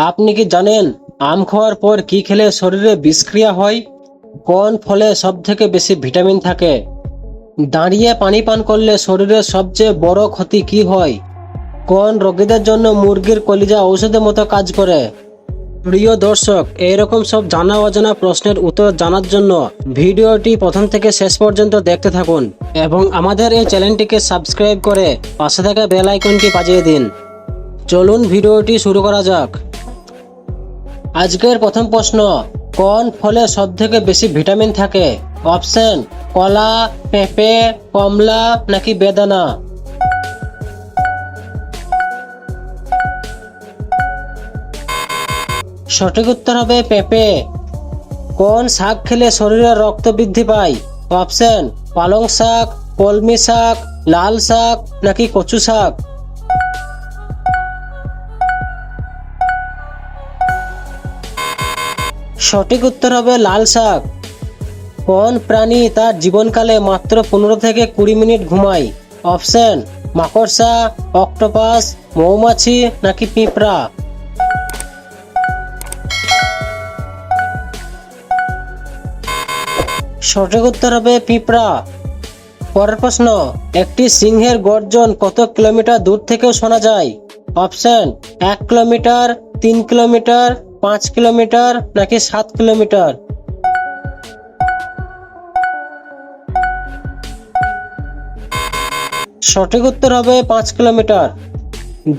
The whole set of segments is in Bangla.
আপনি কি জানেন আম খাওয়ার পর কি খেলে শরীরে বিষক্রিয়া হয়? কোন ফলে সব থেকে বেশি ভিটামিন থাকে? দাঁড়িয়ে পানি পান করলে শরীরের সবচেয়ে বড় ক্ষতি কি হয়? কোন রোগীদের জন্য মুরগির কলিজা ঔষধের মতো কাজ করে? প্রিয় দর্শক, এইরকম সব জানা অজানা প্রশ্নের উত্তর জানার জন্য ভিডিওটি প্রথম থেকে শেষ পর্যন্ত দেখতে থাকুন এবং আমাদের এই চ্যানেলটিকে সাবস্ক্রাইব করে পাশে থাকা বেল আইকনটি বাজিয়ে দিন। চলুন ভিডিওটি শুরু করা যাক। আজকের প্রথম প্রশ্ন, কোন ফলে সব থেকে বেশি ভিটামিন থাকে? অপশন: কলা, পেঁপে, কমলা নাকি বেদানা? সঠিক উত্তর হবে পেঁপে। কোন শাক খেলে শরীরে রক্ত বৃদ্ধি পায়? অপশন: পালং শাক, কলমি শাক, লাল শাক নাকি কচু শাক? সঠিক উত্তর হবে লাল শাক। কোন প্রাণী তার জীবনকালে মাত্র 15 থেকে 20 মিনিট ঘুমায়? অপশন: মাকড়সা, অক্টোপাস, মৌমাছি নাকি পিঁপড়া? সঠিক উত্তর হবে পিঁপড়া। পরের প্রশ্ন, একটি সিংহের গর্জন কত কিলোমিটার দূর থেকেও শোনা যায়? অপশন: 1 কিলোমিটার, 3 কিলোমিটার, 5 কিলোমিটার নাকি 7 কিলোমিটার? সঠিক উত্তর হবে 5 কিলোমিটার।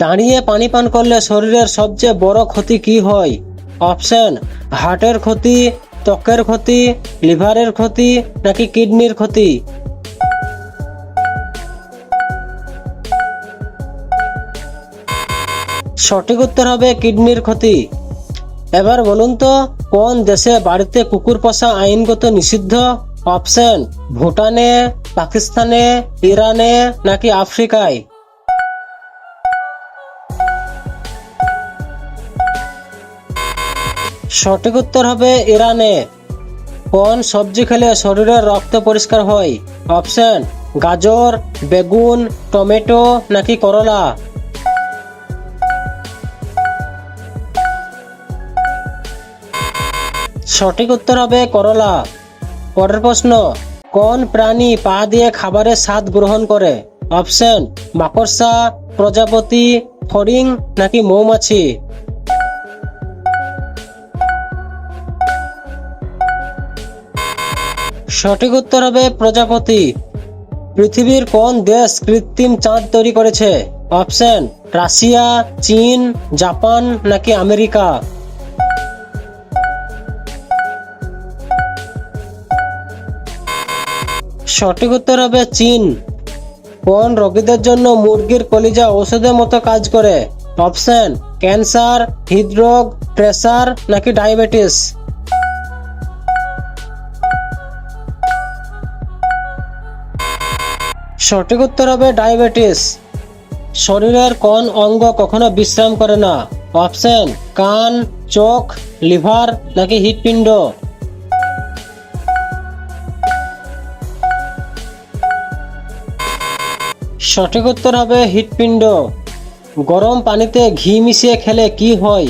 দাঁড়িয়ে পানি পান করলে শরীরের সবচেয়ে বড় ক্ষতি কি হয়? অপশন: হার্টের ক্ষতি, ত্বকের ক্ষতি, লিভারের ক্ষতি নাকি কিডনির ক্ষতি? সঠিক উত্তর হবে কিডনির ক্ষতি। এবার বলুন তো, কোন দেশে বাড়িতে কুকুর পোষা আইনগত নিষিদ্ধ? অপশন: ভুটানে, পাকিস্তানে, ইরানে নাকি আফ্রিকায়? সঠিক উত্তর হবে ইরানে। কোন সবজি খেলে শরীরের রক্ত পরিষ্কার হয়? অপশন: গাজর, বেগুন, টমেটো নাকি করলা? সঠিক উত্তর হবে করলা। পরের প্রশ্ন, কোন প্রাণী পা দিয়ে খাবারের স্বাদ গ্রহণ করে? অপশন: মাকড়সা, প্রজাপতি, ফড়িং নাকি মৌমাছি? সঠিক উত্তর হবে প্রজাপতি। পৃথিবীর কোন দেশ কৃত্রিম চাঁদ তৈরি করেছে? অপশন: রাশিয়া, চীন, জাপান নাকি আমেরিকা? সঠিক উত্তর হবে চীন। কোন রোগীদের জন্য মুরগির কলিজা ঔষধের মতো কাজ করে? অপশন: ক্যান্সার, হৃদরোগ, প্রেসার নাকি ডায়াবেটিস? সঠিক উত্তর হবে ডায়াবেটিস। শরীরের কোন অঙ্গ কখনো বিশ্রাম করে না? অপশন: কান, চোখ, লিভার নাকি হৃৎপিণ্ড? সঠিক উত্তর হবে হৃৎপিণ্ড। গরম পানিতে ঘি মিশিয়ে খেলে কি হয়?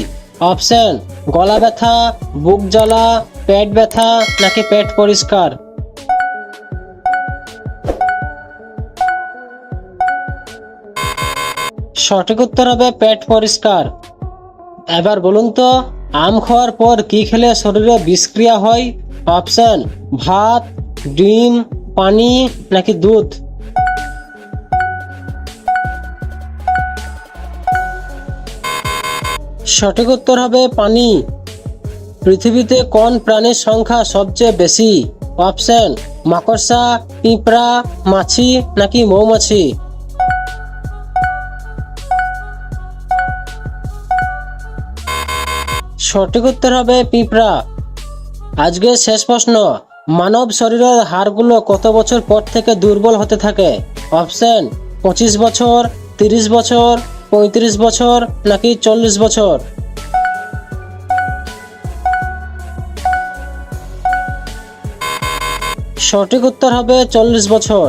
অপশন: গলা ব্যথা, বুক জ্বালা, পেট ব্যথা নাকি পেট পরিষ্কার? সঠিক উত্তর হবে পেট পরিষ্কার। এবার বলুন তো, আম খাওয়ার পর কি খেলে শরীরে বিষক্রিয়া হয়? অপশন: ভাত, ডিম, পানি নাকি দুধ? সঠিক উত্তর হবে পানি। পৃথিবীতে কোন প্রাণীর সংখ্যা সবচেয়ে বেশি? অপশন: মাকড়সা, পিঁপড়া, মাছি নাকি মৌমাছি? সঠিক উত্তর হবে পিঁপড়া। আজকের শেষ প্রশ্ন, মানব শরীরের হাড়গুলো কত বছর পর থেকে দুর্বল হতে থাকে? অপশন: 25 বছর, 30 বছর, 35 বছর নাকি 40 বছর? সঠিক উত্তর হবে 40 বছর।